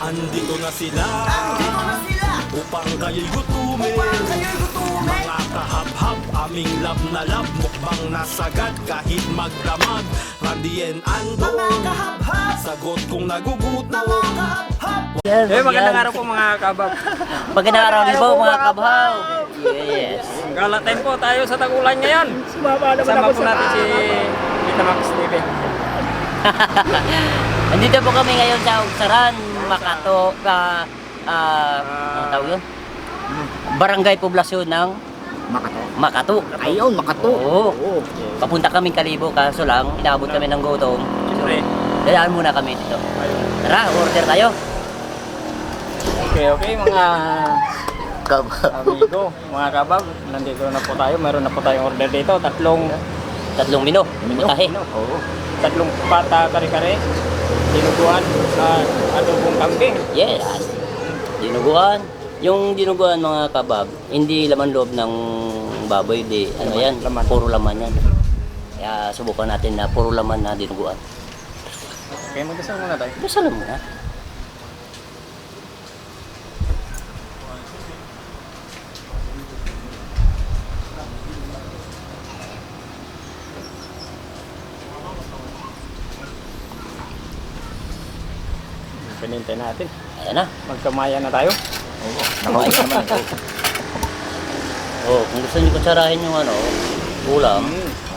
Andito na sila upang kayo'y gutumin. Mga kahap-hap, aming lab na lab, mukbang nasagad kahit magdamag. Randy and Ando, sagot kung nagugutom. Magandang araw po mga kabab. Magandang araw din po mga kabhaw. Yes. Gala time po tayo sa Tagulan ngayon. Sama po natin si Tita Max TV. Andito po kami ngayon sa Ugsaran, Makato, ang tawag yun? Barangay Poblasyon ng Makato. Ayun, Makato. Oo. Papunta kami Kalibo, kaso lang, inaabot kami ng gutom. Siyempre. Dadaan muna kami dito. Tara, order tayo. Okay, mga amigo, mga kabab, nandito na po tayo. Meron na po tayong order dito. Tatlong mino. Putahe. Oo. Tatlong pata kare-kare. Dinuguan na adobong kambing. Yes. Dinuguan. Yung dinuguan mga kabab, hindi laman loob ng baboy, di ano yan, Laman. puro laman yan. Kaya subukan natin na puro laman na dinuguan. Okay, magdasal muna tayo. Dasal mo na. Pinintay natin. Ayan na. Magkamaya na tayo. Kumain naman. Kung gusto niyo kutsarahin yung ulam,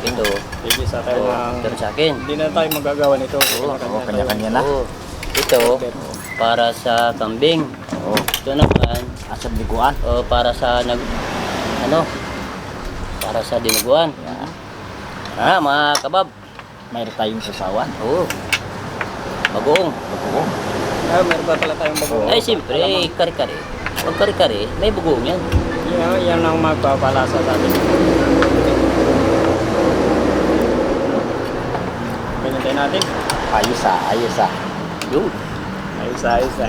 ito. Sige sa tayo ng... Ito sa akin. Hindi na tayo magagawa nito. Kanya-kanya na. Ito, para sa kambing. Ito naman, Asap liguan. para sa para sa dinuguan. Mga kabab. Mayroon tayong sasawan. Bagoong. Meron pa pala tayong bago. Ay, siyempre, kare-kare. Pag kare-kare, may bagoong yan. Yan ang magpapalasa sa atin. Pinintay natin. Ayos ah. Yun. Ayos.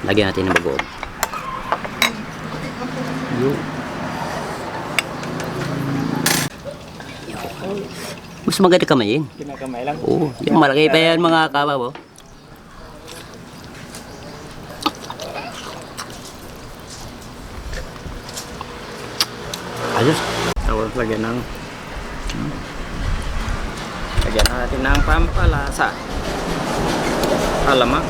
Lagyan natin ng bagoong. Yun. Mas maganda kamayin. Kinakamay lang. Oo, yung malaki pa yan mga kabab. Ayos. Tapos lagyan natin ng pampalasa. Alamak.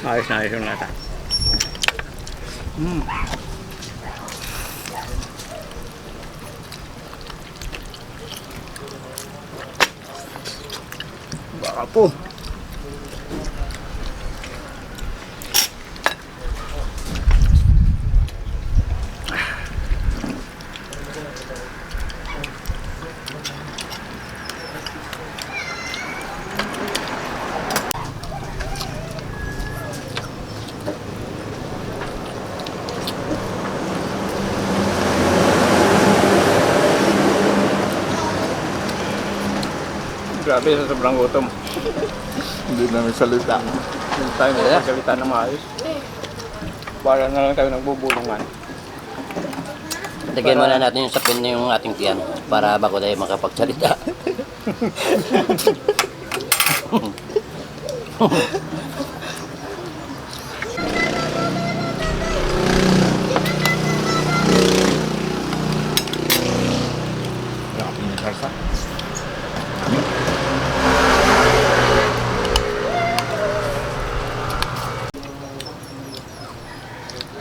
Ayos yung lata. Baka po. Grabe sa sobrang gutom. Hindi namin salita. Hindi tayo magpagalitan na maayos. Para na lang tayo nagbubulungan. Lagyan muna natin yung sapin na yung ating tiyan para bago tayo makapagsalita.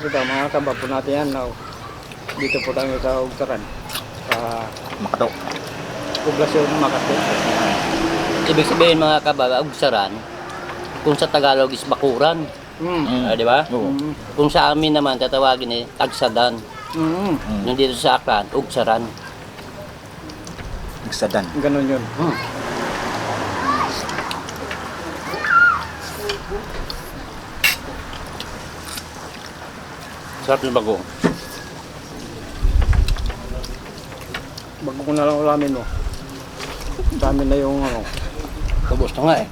Ito mga kabab po natin yan. Dito po tayo sa Ugsaran. Sa Makato. Poblasyon Makato. Ibig sabihin mga kabab, Ugsaran, kung sa Tagalog is bakuran. Di ba? Kung sa amin naman tatawagin Tagsadan. Yung dito sa Aklan, Ugsaran. Nagsadan. Ganun yun. Sarap ng bagong. Bago ko na lang ulamin mo. Dami na yung ano. Ubos na nga eh.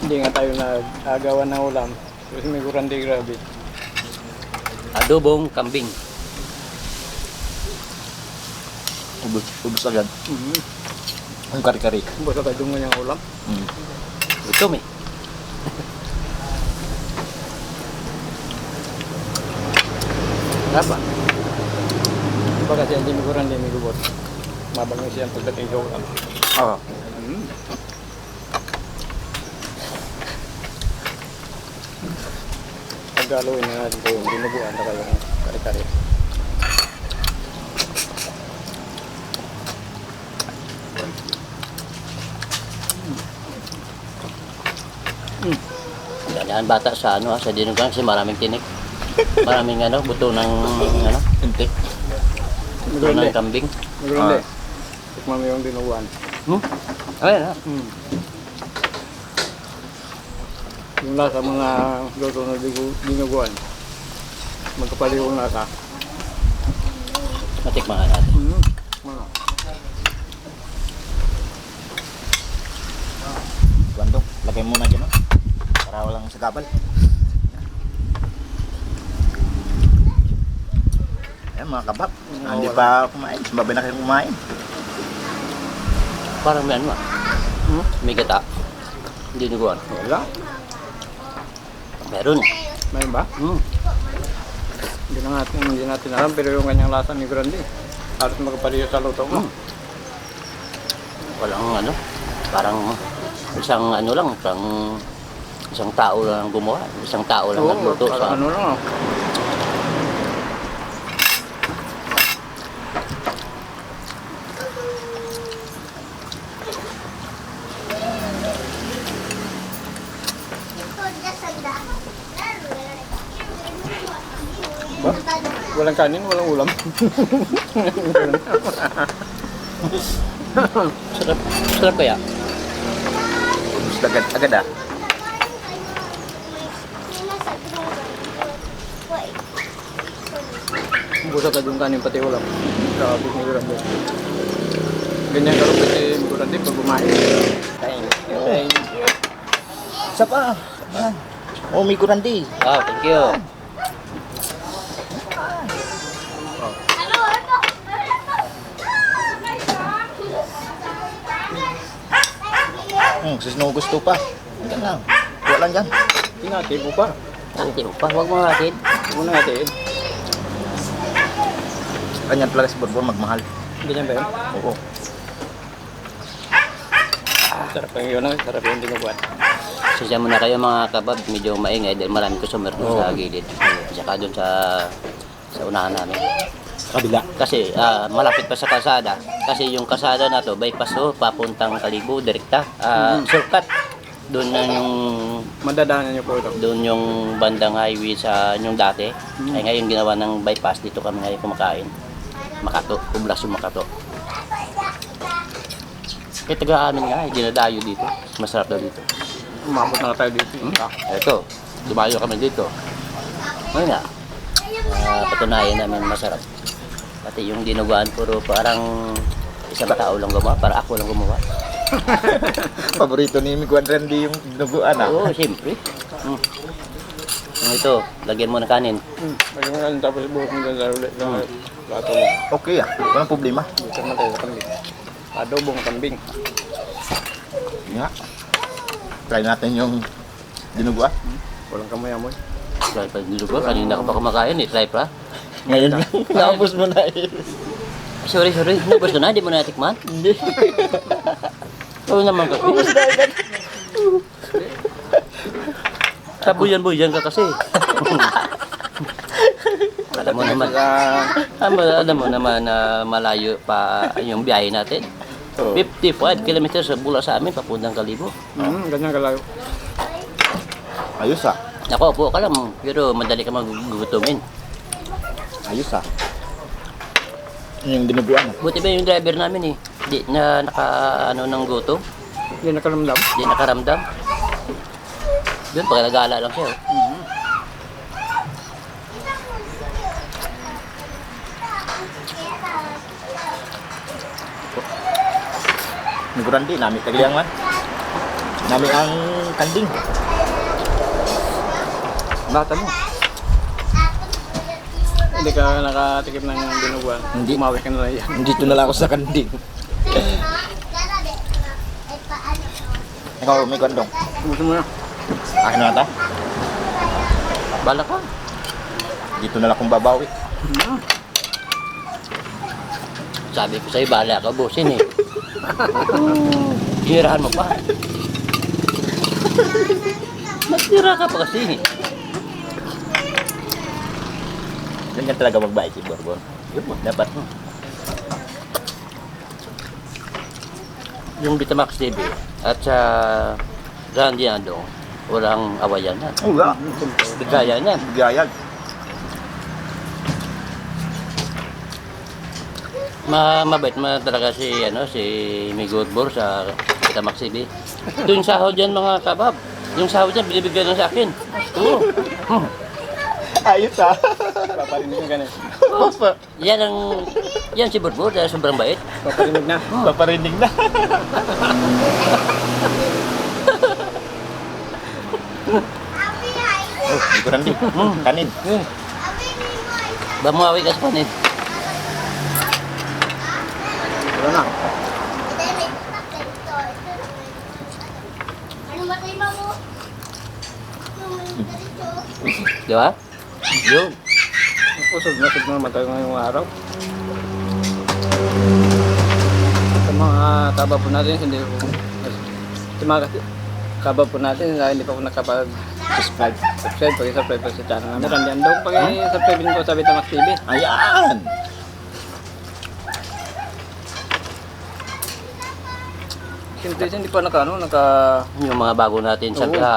Hindi nga tayo nag-agawan ng ulam. Kasi may gurandi grabe. Adobong kambing. Ubus agad. Ang kari-kari. Basta tayo dungan yung ulam. Gutom eh. Apa? Iba kasi hindi may gurandi, may gubot. Mabango siya ang pagdating sa ulam. Oo. Paggaluin na natin ito yung dinuguan na kayong kari-kari. Ganyan bata sa ano, sa dinugan kasi maraming tinik. Maraming ano, buto ng ano, Intik. buto ng kambing. May gurandi. Tikman mo yung dinuguan. Ayan ha. Yung lasa mga luto na dinuguan. Magkapali yung lasa. Matikman nga natin. Ano? Bandong, lagay muna dyan, no? Para walang sagabal. Ayan, mga kabab. Hindi pa kumain. Sumabay na kayo kumain. Parang may ano ah. May gata. Hindi niguan. Wala. Meron eh. May ba? Hindi natin alam pero yung kanyang lasa ni Grande. Halos magkapaliyo sa luto mo. Walang ano. Parang isang ano lang. Isang tao lang ang gumawa. Isang tao lang nagluto parang sa ano lang. Walang kanin, walang ulam. Sarap. Sarap kaya. Ubus agad ah. Busa ka yung kanin pati ulam. Grabe ni Grande. Ganyan ka rin kasi Grande pag kumain. Thank you. Isa pa. Ayan. Oh, may kurandi. Wow, thank you. Sino gusto pa? Yan lang. Kuha lang dyan. Hinati mo pa. Hindi mo pa. Huwag mo natin. Huwag mo na natin. Ganyan talaga si Borbor magmahal. Ganyan ba yun? Oo. Sarap yung yun. Sarap yung dinuguan. Sasya mo na kayo mga kabab. Medyo maingay dahil marami customer doon sa gilid. Saka doon sa unahan namin. Kabila. Kasi malapit pa sa kalsada. Kasi yung kalsada na to, bypass to, papuntang Kalibo, direkta. Shortcut. Doon na yung Madadaanan niyo po ito. doon yung bandang highway sa yung dati. Ay ngayon ginawa ng bypass, dito kami ngayon kumakain. Makato, Poblasyon Makato. Kaya taga amin nga, dinadayo dito. Masarap daw dito. Umabot na tayo dito. Ito, dumayo kami dito. Ngayon nga, patunayan namin masarap. Pati yung dinuguan, puro parang isa ba tao lang gumawa, para ako lang gumawa. Paborito ni Miguel Randy yung dinuguan ah. Oo, siyempre. Ito, lagyan mo ng kanin. Lagyan mo na tapos buhok mo dyan sa ulit. Sa plato mo. Okay ah. Walang problema. Dito naman tayo sa kambing. Adobong kambing. Nga. Try natin yung dinuguan. Walang kamoy-amoy. Try pa dinuguan, kanina ka pa kumakain eh, try pa. Ngayon lang. Naubos mo na eh. Sorry, nabos ko na, di mo natikman? Hindi. Oo naman kasi. Kabuyan-buyan ka kasi. Alam mo naman na malayo pa yung biyahe natin. Oo. 55 kilometers mula sa amin, papuntang Kalibo. Ganyan kalayo. Ayos ah. Ako, po ka lang, pero madali ka magugutumin. Ayos ah. Yung dinuguan ah. Buti ba yung driver namin eh, di na naka ano ng gutom, Hindi nakalamdam. di nakaramdam. Doon, pag nag-aala lang siya. Miguran di, nami tagliang man. Nami ang kanding. Bata mo. Hindi ka nakatikim ng dinuguan. Hindi. Umawi ka na lang yan. Dito na lang ako sa kanding. Ikaw, may gondong. Gusto mo na. Akin na ata. Bala ka. Dito na lang akong babawi. Sabi ko sa'yo, bahala ka, busin eh. Hinirahan mo pa. Magtira ka pa kasi. Ganyan talaga magbayad si Borbon. Yun mo, dapat. Yung Betamax TV at sa Randy Ando, walang awayan yan. Wala. Gaya yan. Gayag. Mabait talaga si Migo Bor sa Betamax TV. Ito yung sahod yan mga kabab. Yung sahod yan, binibigyan lang sa akin. Oo. Ayos ah. Paparinig ka na. Yan si Borbor dahil sobrang bait. Paparinig na. Paparinig na. Oh, Miguran di. Kanin. Bamuawi ka sa panin. Wala na. Di ba? Yun. Usog na matay ngayong araw. Sa mga kaba po natin, hindi po. Sa mga kaba po natin, hindi pa po nakapag-subscribe. Pag-subscribe po sa channel namin. Randian daw, pag-subscribe din po sa Betamax TV. Ayan. Siyempre, hindi pa Yung mga bago natin sa mga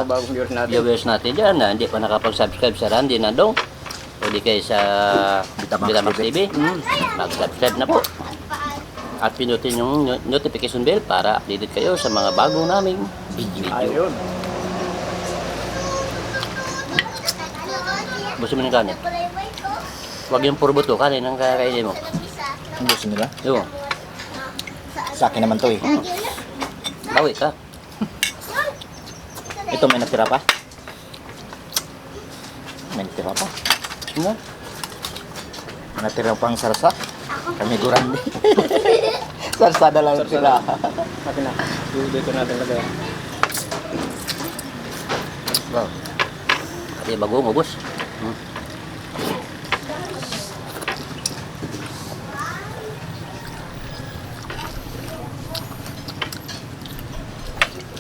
bagong viewers natin. viewers natin dyan na hindi pa nakapag-subscribe sa Randy Nandong o di kayo sa Betamax TV, mag-subscribe na po. At pinutin yung notification bell para updated kayo sa mga bago naming video. Ayun. Gusto mo ng kanin? Huwag yung puro buto, kanin ang kakainin mo. Ang gusto nila? Yung, Sa akin naman to eh. bawi ka. Ito may natira pa? May natira pa? Ano? Natira pang sarsa? Kami Miguran di. Sarsa na lang sila. Akin na. Dito natin lagay. Wow. Kasi bago mo, boss.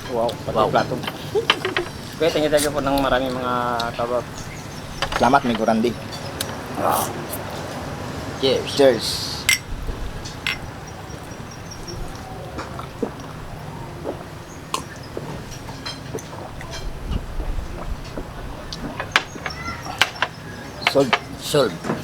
Wow, pati Wow. plato. Okay, thank you po ng maraming mga kabab. Salamat Miguran di. Cheers. Cheers. Sold. Solve.